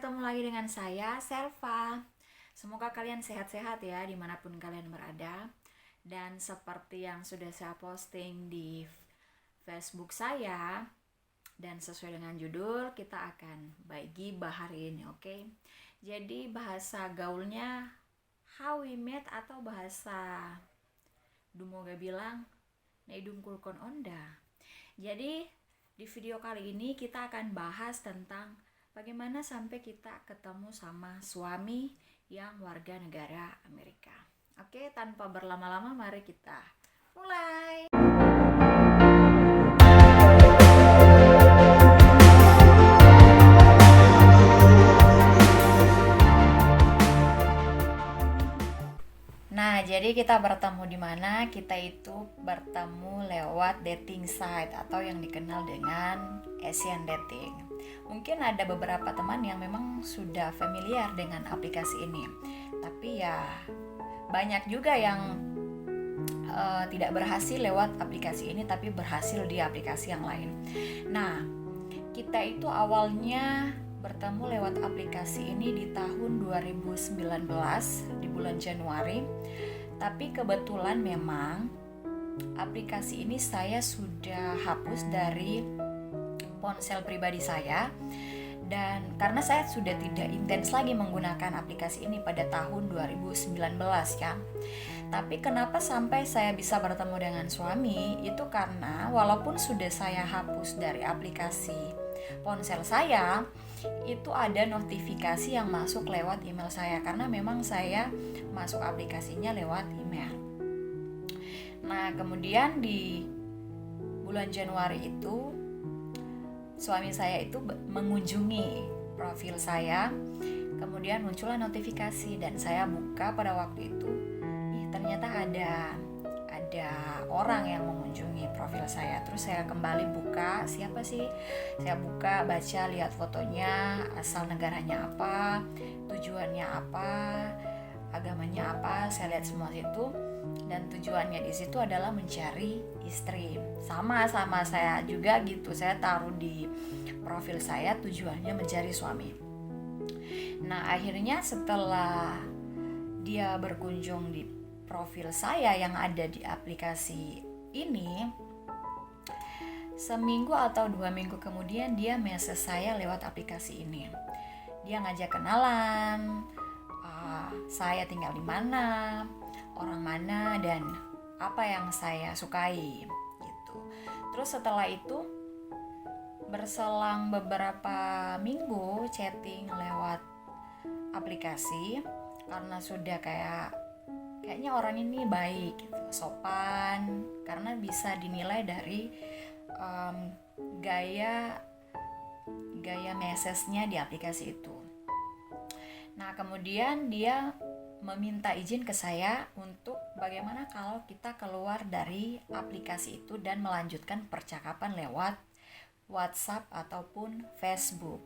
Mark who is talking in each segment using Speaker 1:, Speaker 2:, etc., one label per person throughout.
Speaker 1: ketemu lagi dengan saya, Selva. Semoga kalian sehat-sehat ya dimanapun kalian berada. Dan seperti yang sudah saya posting di Facebook saya, dan sesuai dengan judul, kita akan gibah hari ini, oke? Jadi bahasa gaulnya how we met atau bahasa Dumoga bilang neidung kulkon onda. Jadi di video kali ini kita akan bahas tentang bagaimana sampai kita ketemu sama suami yang warga negara Amerika. Oke, tanpa berlama-lama mari kita mulai. Nah, jadi kita bertemu di mana? Kita itu bertemu lewat dating site atau yang dikenal dengan Asian Dating. Mungkin ada beberapa teman yang memang sudah familiar dengan aplikasi ini. Tapi ya banyak juga yang tidak berhasil lewat aplikasi ini tapi berhasil di aplikasi yang lain. Nah, kita itu awalnya bertemu lewat aplikasi ini di tahun 2019 di bulan Januari. Tapi kebetulan memang aplikasi ini saya sudah hapus dari ponsel pribadi saya. Dan karena saya sudah tidak intens lagi menggunakan aplikasi ini pada tahun 2019 ya. Tapi kenapa sampai saya bisa bertemu dengan suami? Itu karena walaupun sudah saya hapus dari aplikasi ponsel saya, itu ada notifikasi yang masuk lewat email saya karena memang saya masuk aplikasinya lewat email. Nah, kemudian di bulan Januari itu suami saya itu mengunjungi profil saya, kemudian muncullah notifikasi dan saya buka pada waktu itu, ternyata ada orang yang mengunjungi profil saya. Terus saya kembali buka, siapa sih? Saya buka, baca, lihat fotonya, asal negaranya apa, tujuannya apa, agamanya apa, saya lihat semua itu. Dan tujuannya di situ adalah mencari istri. Sama saya juga gitu. Saya taruh di profil saya tujuannya mencari suami. Nah, akhirnya setelah dia berkunjung di profil saya yang ada di aplikasi ini, seminggu atau 2 minggu kemudian dia message saya lewat aplikasi ini. Dia ngajak kenalan, saya tinggal di mana, orang mana, dan apa yang saya sukai gitu. Terus setelah itu berselang beberapa minggu chatting lewat aplikasi, karena sudah kayaknya orang ini baik gitu, sopan, karena bisa dinilai dari gaya message-nya di aplikasi itu. Nah, kemudian dia meminta izin ke saya untuk bagaimana kalau kita keluar dari aplikasi itu dan melanjutkan percakapan lewat WhatsApp ataupun Facebook.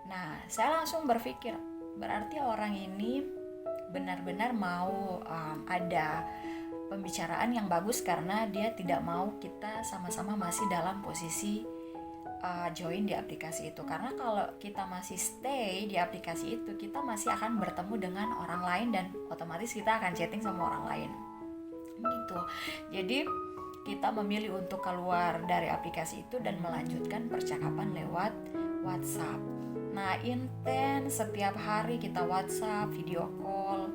Speaker 1: Nah, saya langsung berpikir, berarti orang ini benar-benar mau ada pembicaraan yang bagus karena dia tidak mau kita sama-sama masih dalam posisi join di aplikasi itu. Karena kalau kita masih stay di aplikasi itu, kita masih akan bertemu dengan orang lain dan otomatis kita akan chatting sama orang lain gitu. Jadi kita memilih untuk keluar dari aplikasi itu dan melanjutkan percakapan lewat WhatsApp. Nah, intens setiap hari kita WhatsApp, video call.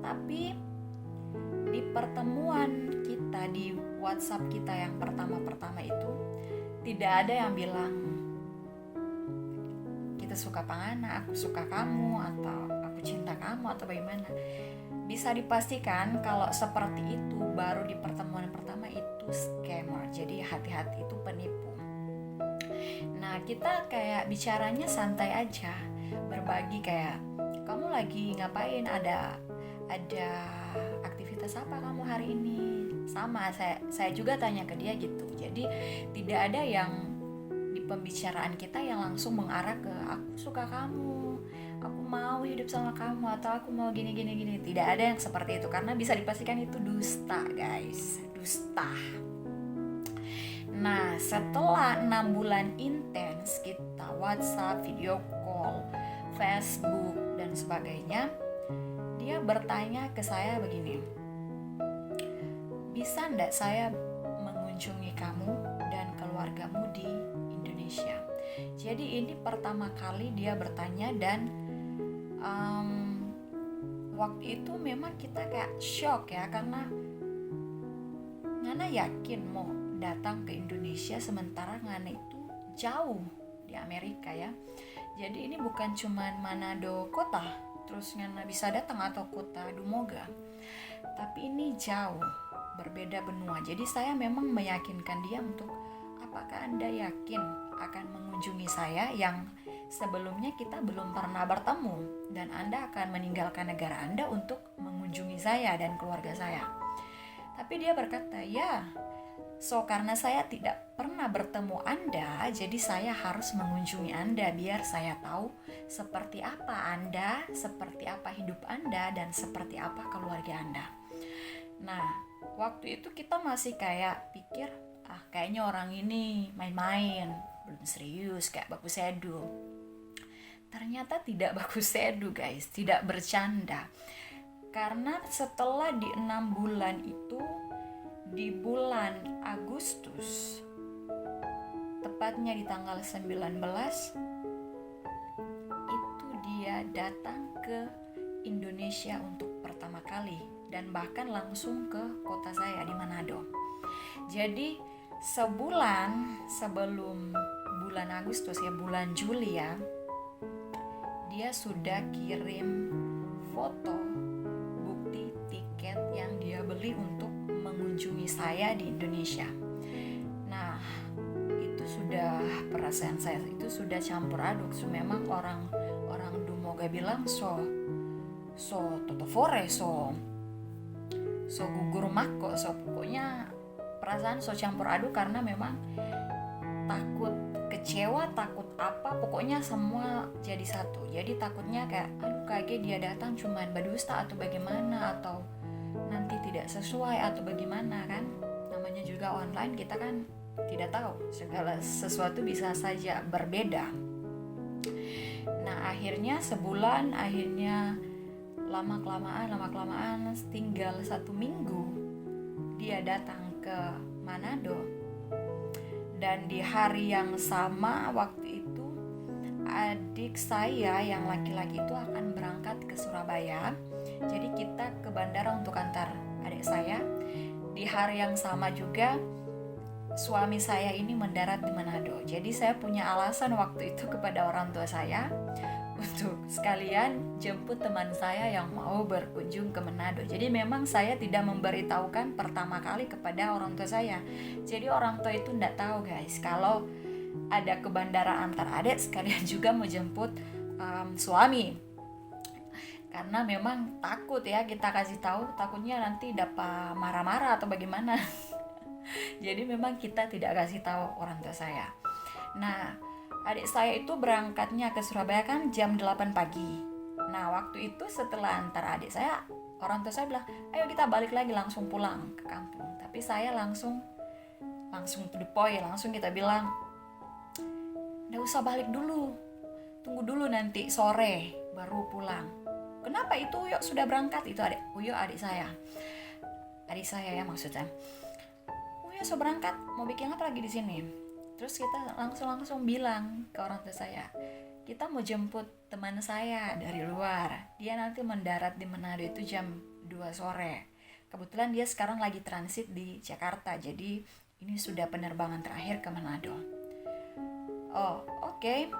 Speaker 1: Tapi di pertemuan kita di WhatsApp kita yang pertama itu tidak ada yang bilang kita suka pangana, aku suka kamu, atau aku cinta kamu, atau bagaimana. Bisa dipastikan kalau seperti itu baru di pertemuan pertama itu scammer. Jadi hati-hati, itu penipu. Nah, kita kayak bicaranya santai aja, berbagi kayak, kamu lagi ngapain, ada aktivitas apa kamu hari ini? Sama, saya juga tanya ke dia gitu. Jadi tidak ada yang di pembicaraan kita yang langsung mengarah ke aku suka kamu, aku mau hidup sama kamu, atau aku mau gini. Tidak ada yang seperti itu, karena bisa dipastikan itu dusta, guys, dusta. Nah, setelah 6 bulan intens kita WhatsApp, video call, Facebook dan sebagainya, dia bertanya ke saya begini, bisa ndak saya mengunjungi kamu dan keluargamu di Indonesia? Jadi ini pertama kali dia bertanya, dan waktu itu memang kita kayak shock ya, karena Ngana yakin mau datang ke Indonesia sementara Ngana itu jauh di Amerika ya. Jadi ini bukan cuman Manado kota terus Ngana bisa datang, atau kota Dumoga, tapi ini jauh, berbeda benua. Jadi saya memang meyakinkan dia untuk, apakah Anda yakin akan mengunjungi saya yang sebelumnya kita belum pernah bertemu, dan Anda akan meninggalkan negara Anda untuk mengunjungi saya dan keluarga saya? Tapi dia berkata, ya, karena saya tidak pernah bertemu Anda, jadi saya harus mengunjungi Anda biar saya tahu seperti apa Anda, seperti apa hidup Anda, dan seperti apa keluarga Anda. Nah, waktu itu kita masih kayak pikir, kayaknya orang ini main-main, belum serius, kayak baku sedu. Ternyata tidak baku sedu guys, tidak bercanda. Karena setelah di 6 bulan itu, di bulan Agustus, tepatnya di tanggal 19, itu dia datang ke Indonesia untuk pertama kali, dan bahkan langsung ke kota saya di Manado. Jadi sebulan sebelum bulan Agustus ya, bulan Juli ya, dia sudah kirim foto bukti tiket yang dia beli untuk mengunjungi saya di Indonesia. Nah, itu sudah, perasaan saya itu sudah campur aduk. Memang orang Dumoga bilang so totofore, so gugur mako, pokoknya perasaan campur aduk, karena memang takut kecewa, takut apa, pokoknya semua jadi satu. Jadi takutnya kayak, kaget dia datang cuman berdusta atau bagaimana, atau nanti tidak sesuai atau bagaimana kan. Namanya juga online, kita kan tidak tahu, segala sesuatu bisa saja berbeda. Nah, akhirnya sebulan, akhirnya lama kelamaan tinggal 1 minggu dia datang ke Manado. Dan di hari yang sama waktu itu, adik saya yang laki-laki itu akan berangkat ke Surabaya. Jadi kita ke bandara untuk antar adik saya. Di hari yang sama juga suami saya ini mendarat di Manado. Jadi saya punya alasan waktu itu kepada orang tua saya untuk sekalian jemput teman saya yang mau berkunjung ke Manado. Jadi memang saya tidak memberitahukan pertama kali kepada orang tua saya. Jadi orang tua itu tidak tahu guys, kalau ada ke bandara antar adik sekalian juga mau jemput suami. Karena memang takut ya, kita kasih tahu, takutnya nanti dapat marah-marah atau bagaimana. Jadi memang kita tidak kasih tahu orang tua saya. Nah, adik saya itu berangkatnya ke Surabaya kan jam 8 pagi. Nah, waktu itu setelah antar adik saya, orang tua saya bilang, ayo kita balik lagi, langsung pulang ke kampung. Tapi saya langsung to the point, langsung kita bilang, nggak usah balik dulu, tunggu dulu nanti sore baru pulang. Kenapa itu? Uyuk sudah berangkat. Itu adik saya ya maksudnya. Uyuk sudah berangkat, mau bikin apa lagi di sini? Terus kita langsung bilang ke orang tua saya, kita mau jemput teman saya dari luar. Dia nanti mendarat di Manado itu jam 2 sore. Kebetulan dia sekarang lagi transit di Jakarta. Jadi ini sudah penerbangan terakhir ke Manado. Oh, oke.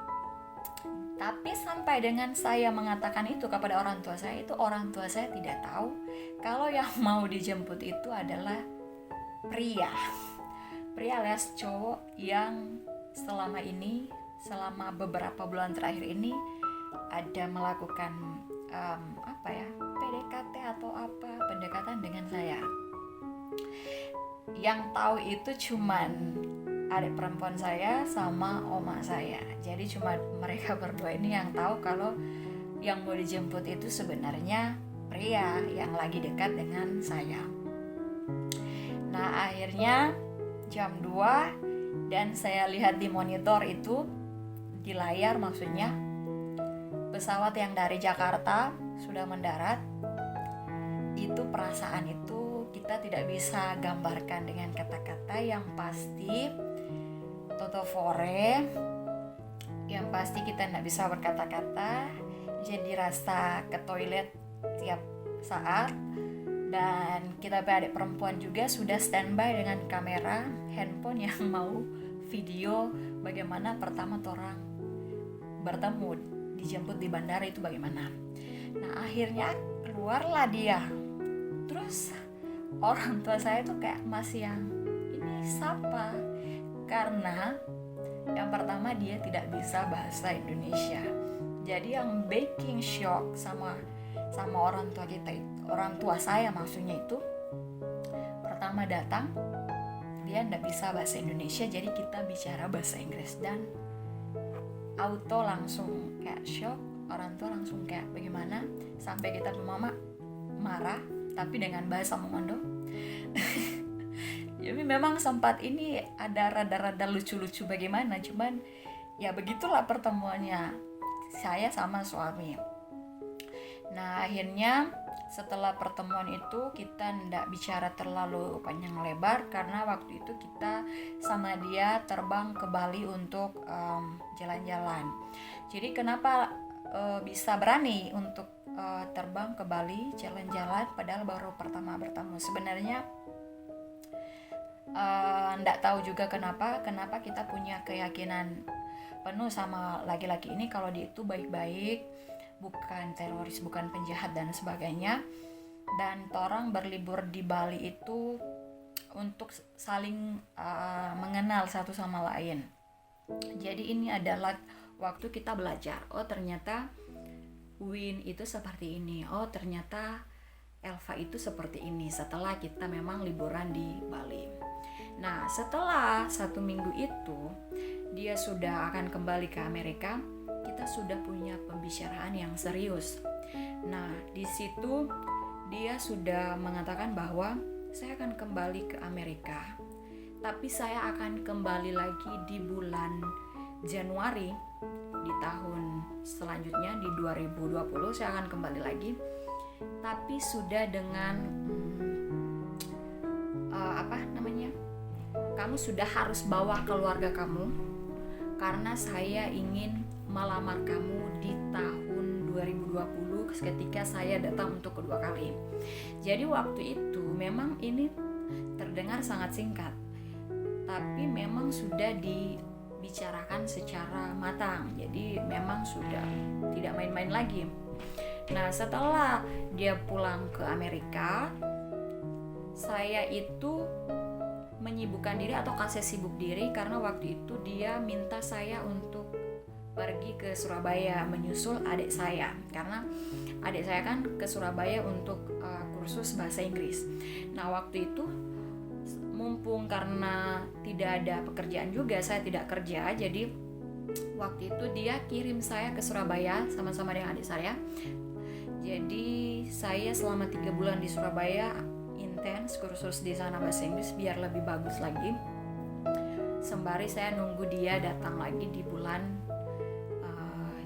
Speaker 1: Tapi sampai dengan saya mengatakan itu kepada orang tua saya, itu orang tua saya tidak tahu kalau yang mau dijemput itu adalah pria alias cowok yang selama beberapa bulan terakhir ini ada melakukan PDKT atau pendekatan dengan saya. Yang tahu itu cuman adik perempuan saya sama oma saya. Jadi cuma mereka berdua ini yang tahu kalau yang mau dijemput itu sebenarnya pria yang lagi dekat dengan saya. Nah, akhirnya jam 2 dan saya lihat di monitor itu, di layar maksudnya, pesawat yang dari Jakarta sudah mendarat, itu perasaan itu kita tidak bisa gambarkan dengan kata-kata. Yang pasti toto fore, yang pasti kita tidak bisa berkata-kata, jadi rasa ke toilet tiap saat. Dan kita adik perempuan juga sudah standby dengan kamera handphone yang mau video bagaimana pertama orang bertemu, dijemput di bandara itu bagaimana. Nah akhirnya keluarlah dia. Terus orang tua saya tuh kayak masih yang ini siapa, karena yang pertama dia tidak bisa bahasa Indonesia. Jadi yang baking shock sama orang tua kita itu, orang tua saya maksudnya itu, pertama datang dia tidak bisa bahasa Indonesia, jadi kita bicara bahasa Inggris dan auto langsung kayak shock. Orang tua langsung kayak bagaimana, sampai kita mama marah tapi dengan bahasa Mongondo. Jadi memang sempat ini ada rada-rada lucu-lucu bagaimana, cuman ya begitulah pertemuannya saya sama suami. Nah akhirnya setelah pertemuan itu kita tidak bicara terlalu panjang lebar, karena waktu itu kita sama dia terbang ke Bali untuk jalan-jalan. Jadi kenapa bisa berani untuk terbang ke Bali jalan-jalan padahal baru pertama bertemu? Sebenarnya nggak tahu juga kenapa kita punya keyakinan penuh sama laki-laki ini kalau dia itu baik-baik, bukan teroris, bukan penjahat dan sebagainya. Dan orang berlibur di Bali itu untuk saling mengenal satu sama lain. Jadi ini adalah waktu kita belajar, oh ternyata Win itu seperti ini, oh ternyata Elva itu seperti ini, setelah kita memang liburan di Bali. Nah setelah 1 minggu itu dia sudah akan kembali ke Amerika, kita sudah punya pembicaraan yang serius. Nah di situ dia sudah mengatakan bahwa saya akan kembali ke Amerika, tapi saya akan kembali lagi di bulan Januari di tahun selanjutnya, di 2020 saya akan kembali lagi, tapi sudah dengan kamu sudah harus bawa keluarga kamu, karena saya ingin melamar kamu di tahun 2020 ketika saya datang untuk kedua kali. Jadi waktu itu memang ini terdengar sangat singkat, tapi memang sudah dibicarakan secara matang. Jadi memang sudah tidak main-main lagi. Nah setelah dia pulang ke Amerika, saya itu menyibukkan diri atau kasih sibuk diri, karena waktu itu dia minta saya untuk pergi ke Surabaya menyusul adik saya, karena adik saya kan ke Surabaya untuk kursus bahasa Inggris. Nah waktu itu mumpung karena tidak ada pekerjaan juga, saya tidak kerja, jadi waktu itu dia kirim saya ke Surabaya sama-sama dengan adik saya. Jadi saya selama 3 bulan di Surabaya intens kursus di sana bahasa Inggris biar lebih bagus lagi, sembari saya nunggu dia datang lagi di bulan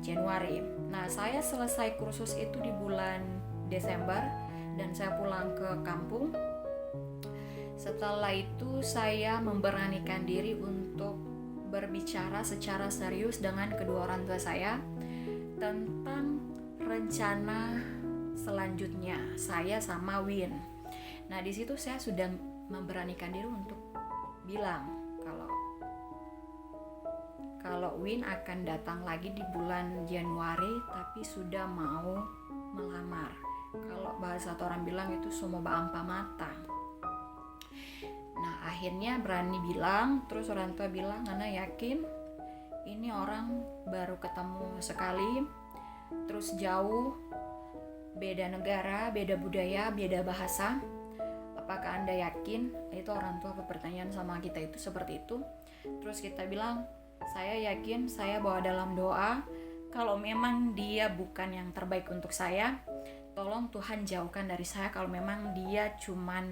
Speaker 1: Januari. Nah saya selesai kursus itu di bulan Desember dan saya pulang ke kampung. Setelah itu saya memberanikan diri untuk berbicara secara serius dengan kedua orang tua saya tentang rencana selanjutnya saya sama Win. Nah di situ saya sudah memberanikan diri untuk bilang kalau Win akan datang lagi di bulan Januari, tapi sudah mau melamar. Kalau bahasa orang bilang itu semua baampa mata. Nah akhirnya berani bilang, terus orang tua bilang, Ana yakin ini orang baru ketemu sekali, terus jauh, beda negara, beda budaya, beda bahasa. Apakah Anda yakin? Itu orang tua bertanya sama kita itu seperti itu. Terus kita bilang, saya yakin, saya bawa dalam doa, kalau memang dia bukan yang terbaik untuk saya, tolong Tuhan jauhkan dari saya kalau memang dia cuman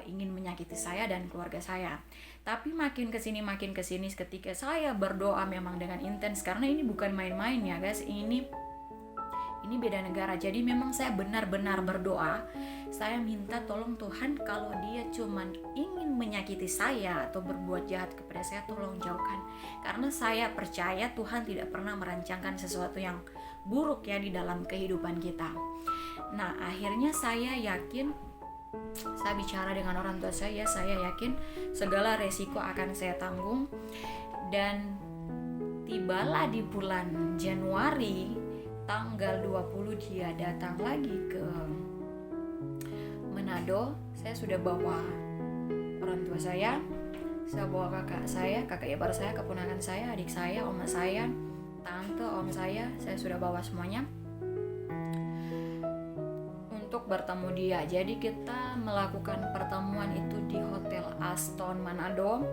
Speaker 1: ingin menyakiti saya dan keluarga saya. Tapi makin kesini ketika saya berdoa memang dengan intens, karena ini bukan main-main ya guys, ini ini beda negara. Jadi memang saya benar-benar berdoa, saya minta tolong Tuhan, kalau dia cuman ingin menyakiti saya atau berbuat jahat kepada saya, tolong jauhkan. Karena saya percaya Tuhan tidak pernah merancangkan sesuatu yang buruk ya di dalam kehidupan kita. Nah, akhirnya saya yakin, saya bicara dengan orang tua saya yakin segala resiko akan saya tanggung. Dan tibalah di bulan Januari tanggal 20 dia datang lagi ke Manado. Saya sudah bawa orang tua saya bawa kakak ipar saya, keponakan saya, adik saya, oma saya, tante, om saya sudah bawa semuanya untuk bertemu dia. Jadi kita melakukan pertemuan itu di Hotel Aston Manado.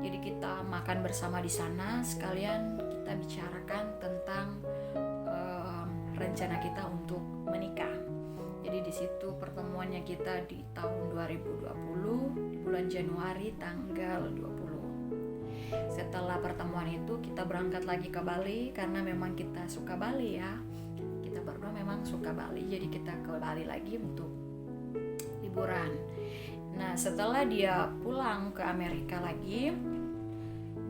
Speaker 1: Jadi kita makan bersama di sana, sekalian kita bicarakan tentang rencana kita untuk menikah. Jadi di situ pertemuannya kita di tahun 2020 di bulan Januari tanggal 20. Setelah pertemuan itu kita berangkat lagi ke Bali karena memang kita suka Bali ya. Kita berdua memang suka Bali, jadi kita ke Bali lagi untuk liburan. Nah, setelah dia pulang ke Amerika lagi,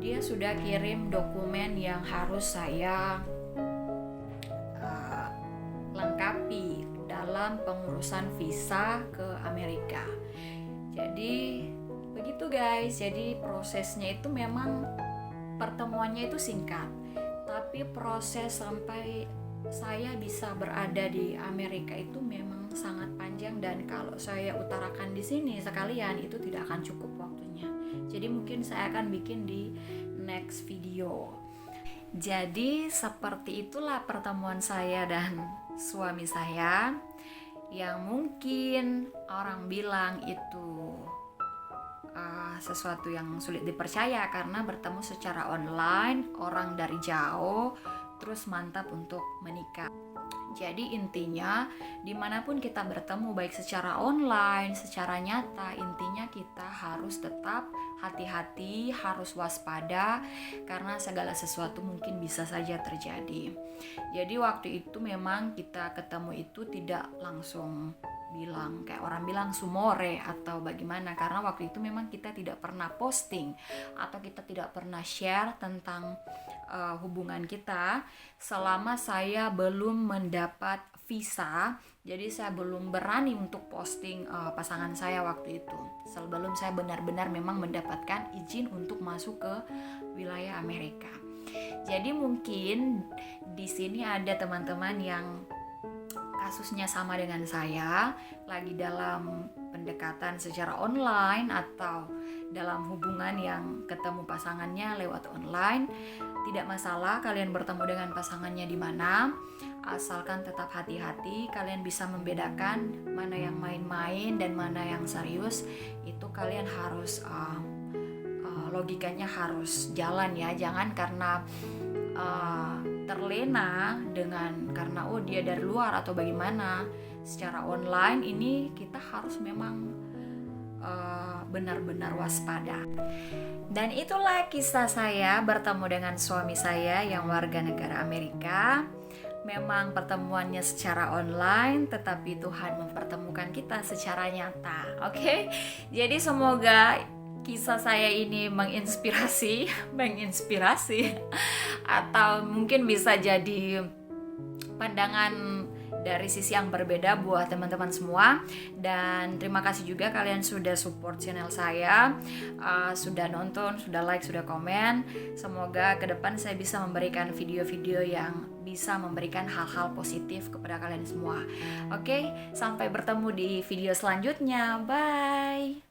Speaker 1: dia sudah kirim dokumen yang harus saya lengkapi dalam pengurusan visa ke Amerika. Jadi begitu guys. Jadi prosesnya itu memang pertemuannya itu singkat, tapi proses sampai saya bisa berada di Amerika itu memang sangat panjang, dan kalau saya utarakan di sini sekalian itu tidak akan cukup waktunya. Jadi mungkin saya akan bikin di next video. Jadi seperti itulah pertemuan saya dan suami saya, yang mungkin orang bilang itu sesuatu yang sulit dipercaya karena bertemu secara online, orang dari jauh, terus mantap untuk menikah. Jadi intinya dimanapun kita bertemu, baik secara online, secara nyata, intinya kita harus tetap hati-hati, harus waspada, karena segala sesuatu mungkin bisa saja terjadi. Jadi waktu itu memang kita ketemu itu tidak langsung bilang kayak orang bilang sumore atau bagaimana, karena waktu itu memang kita tidak pernah posting atau kita tidak pernah share tentang hubungan kita selama saya belum mendapat visa. Jadi saya belum berani untuk posting pasangan saya waktu itu sebelum saya benar-benar memang mendapatkan izin untuk masuk ke wilayah Amerika. Jadi mungkin di sini ada teman-teman yang kasusnya sama dengan saya, lagi dalam pendekatan secara online atau dalam hubungan yang ketemu pasangannya lewat online. Tidak masalah kalian bertemu dengan pasangannya di mana, asalkan tetap hati-hati, kalian bisa membedakan mana yang main-main dan mana yang serius. Itu kalian harus logikanya harus jalan ya, jangan karena terlena dengan karena dia dari luar atau bagaimana. Secara online ini kita harus memang benar-benar waspada. Dan itulah kisah saya bertemu dengan suami saya yang warga negara Amerika. Memang pertemuannya secara online, tetapi Tuhan mempertemukan kita secara nyata. Oke? Jadi semoga kisah saya ini menginspirasi atau mungkin bisa jadi pandangan dari sisi yang berbeda buat teman-teman semua. Dan terima kasih juga kalian sudah support channel saya, sudah nonton, sudah like, sudah komen. Semoga ke depan saya bisa memberikan video-video yang bisa memberikan hal-hal positif kepada kalian semua. Oke, sampai bertemu di video selanjutnya. Bye.